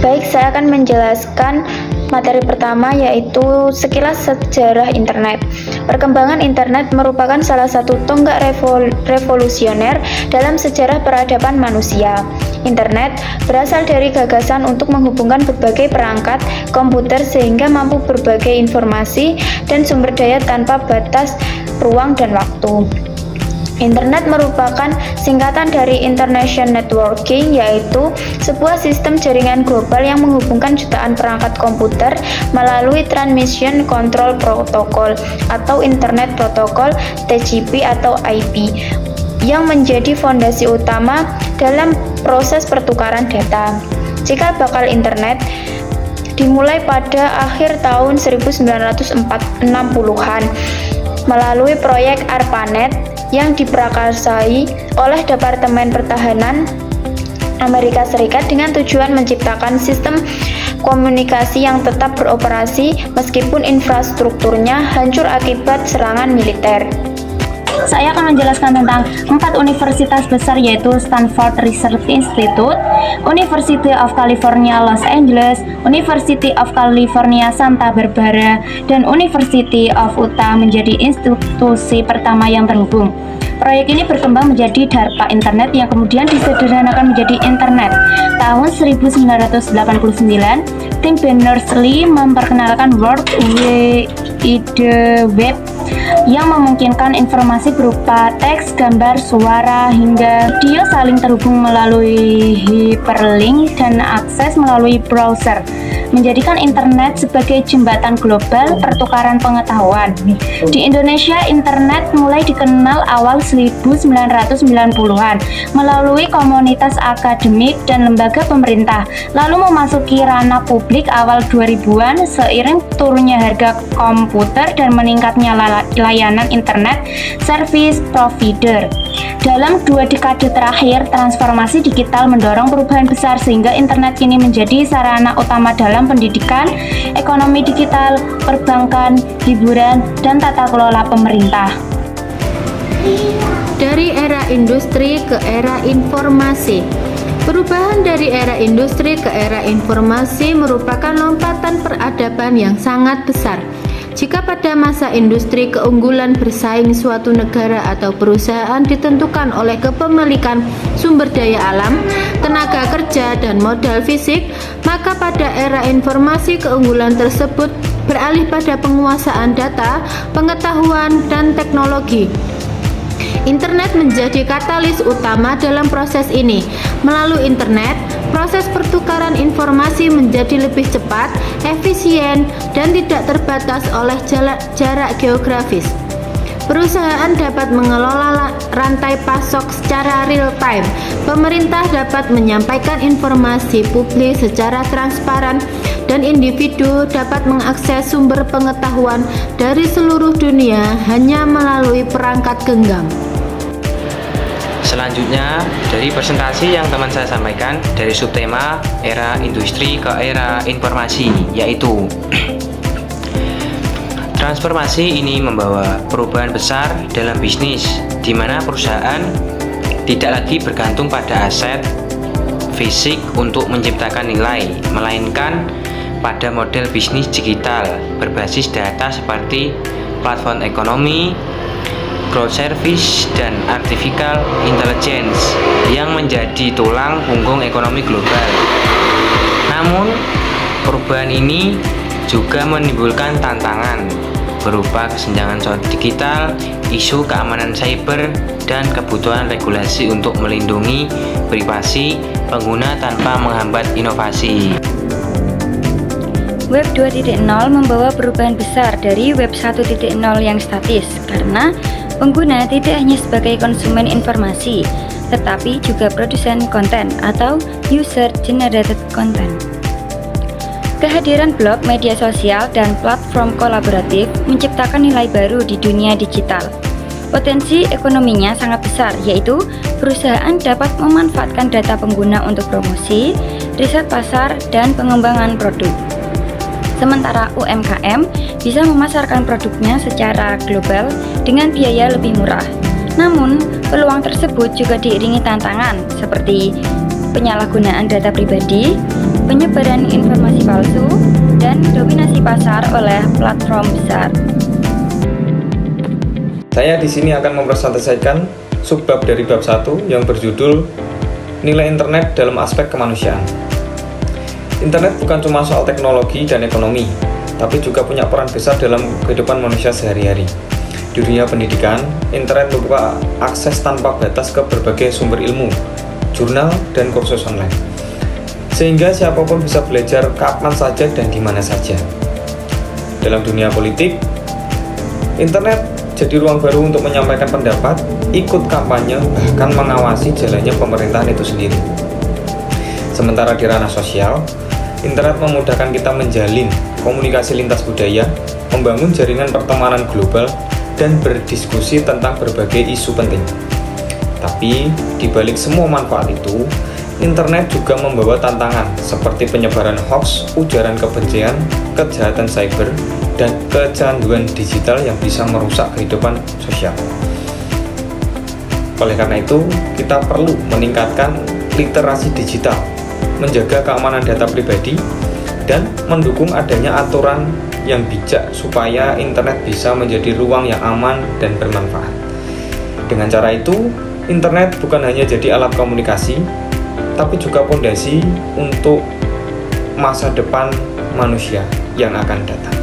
Baik, saya akan menjelaskan materi pertama, yaitu sekilas sejarah internet. Perkembangan internet merupakan salah satu tonggak revolusioner dalam sejarah peradaban manusia. Internet berasal dari gagasan untuk menghubungkan berbagai perangkat komputer sehingga mampu berbagai informasi dan sumber daya tanpa batas ruang dan waktu. Internet merupakan singkatan dari International Networking, yaitu sebuah sistem jaringan global yang menghubungkan jutaan perangkat komputer melalui Transmission Control Protocol atau Internet Protocol (TCP) atau IP, yang menjadi fondasi utama dalam proses pertukaran data. Cikal bakal internet dimulai pada akhir tahun 1960-an melalui proyek ARPANET yang diprakarsai oleh Departemen Pertahanan Amerika Serikat dengan tujuan menciptakan sistem komunikasi yang tetap beroperasi meskipun infrastrukturnya hancur akibat serangan militer. Saya akan menjelaskan tentang 4 universitas besar, yaitu Stanford Research Institute, University of California Los Angeles, University of California Santa Barbara, dan University of Utah menjadi institusi pertama yang terhubung. Proyek ini berkembang menjadi DARPA Internet yang kemudian disederhanakan menjadi Internet. Tahun 1989, tim Berners-Lee memperkenalkan World Wide Web yang memungkinkan informasi berupa teks, gambar, suara, hingga video saling terhubung melalui hyperlink dan akses melalui browser, menjadikan internet sebagai jembatan global pertukaran pengetahuan. Di Indonesia, internet mulai dikenal awal 1990-an melalui komunitas akademik dan lembaga pemerintah, lalu memasuki ranah publik awal 2000-an seiring turunnya harga komputer dan meningkatnya layanan internet service provider. Dalam 2 dekade terakhir, transformasi digital mendorong perubahan besar sehingga internet kini menjadi sarana utama dalam pendidikan, ekonomi digital, perbankan, hiburan, dan tata kelola pemerintah. Dari era industri ke era informasi. Perubahan dari era industri ke era informasi merupakan lompatan peradaban yang sangat besar. Jika pada masa industri keunggulan bersaing suatu negara atau perusahaan ditentukan oleh kepemilikan sumber daya alam, tenaga kerja, dan modal fisik, maka pada era informasi keunggulan tersebut beralih pada penguasaan data, pengetahuan, dan teknologi. Internet menjadi katalis utama dalam proses ini. Melalui internet, proses pertukaran informasi menjadi lebih cepat, efisien, dan tidak terbatas oleh jarak geografis. Perusahaan dapat mengelola rantai pasok secara real time. Pemerintah dapat menyampaikan informasi publik secara transparan, dan individu dapat mengakses sumber pengetahuan dari seluruh dunia hanya melalui perangkat genggam. Selanjutnya, dari presentasi yang teman saya sampaikan dari subtema era industri ke era informasi, yaitu transformasi ini membawa perubahan besar dalam bisnis, di mana perusahaan tidak lagi bergantung pada aset fisik untuk menciptakan nilai, melainkan pada model bisnis digital berbasis data seperti platform ekonomi, cloud service, dan artificial intelligence yang menjadi tulang punggung ekonomi global. Namun, perubahan ini juga menimbulkan tantangan berupa kesenjangan digital, isu keamanan cyber, dan kebutuhan regulasi untuk melindungi privasi pengguna tanpa menghambat inovasi. Web 2.0 membawa perubahan besar dari Web 1.0 yang statis, karena pengguna tidak hanya sebagai konsumen informasi, tetapi juga produsen konten atau user-generated content. Kehadiran blog, media sosial, dan platform kolaboratif menciptakan nilai baru di dunia digital. Potensi ekonominya sangat besar, yaitu perusahaan dapat memanfaatkan data pengguna untuk promosi, riset pasar, dan pengembangan produk. Sementara UMKM bisa memasarkan produknya secara global dengan biaya lebih murah. Namun, peluang tersebut juga diiringi tantangan seperti penyalahgunaan data pribadi, penyebaran informasi palsu, dan dominasi pasar oleh platform besar. Saya di sini akan mempresentasikan subbab dari bab 1 yang berjudul Nilai Internet dalam Aspek Kemanusiaan. Internet bukan cuma soal teknologi dan ekonomi, tapi juga punya peran besar dalam kehidupan manusia sehari-hari. Di dunia pendidikan, internet membuka akses tanpa batas ke berbagai sumber ilmu, jurnal, dan kursus online. Sehingga siapapun bisa belajar kapan saja dan di mana saja. Dalam dunia politik, internet jadi ruang baru untuk menyampaikan pendapat, ikut kampanye, bahkan mengawasi jalannya pemerintahan itu sendiri. Sementara di ranah sosial, internet memudahkan kita menjalin komunikasi lintas budaya, membangun jaringan pertemanan global, dan berdiskusi tentang berbagai isu penting. Tapi, di balik semua manfaat itu, internet juga membawa tantangan seperti penyebaran hoax, ujaran kebencian, kejahatan cyber, dan kecanduan digital yang bisa merusak kehidupan sosial. Oleh karena itu, kita perlu meningkatkan literasi digital, menjaga keamanan data pribadi, dan mendukung adanya aturan yang bijak supaya internet bisa menjadi ruang yang aman dan bermanfaat. Dengan cara itu, internet bukan hanya jadi alat komunikasi, tapi juga fondasi untuk masa depan manusia yang akan datang.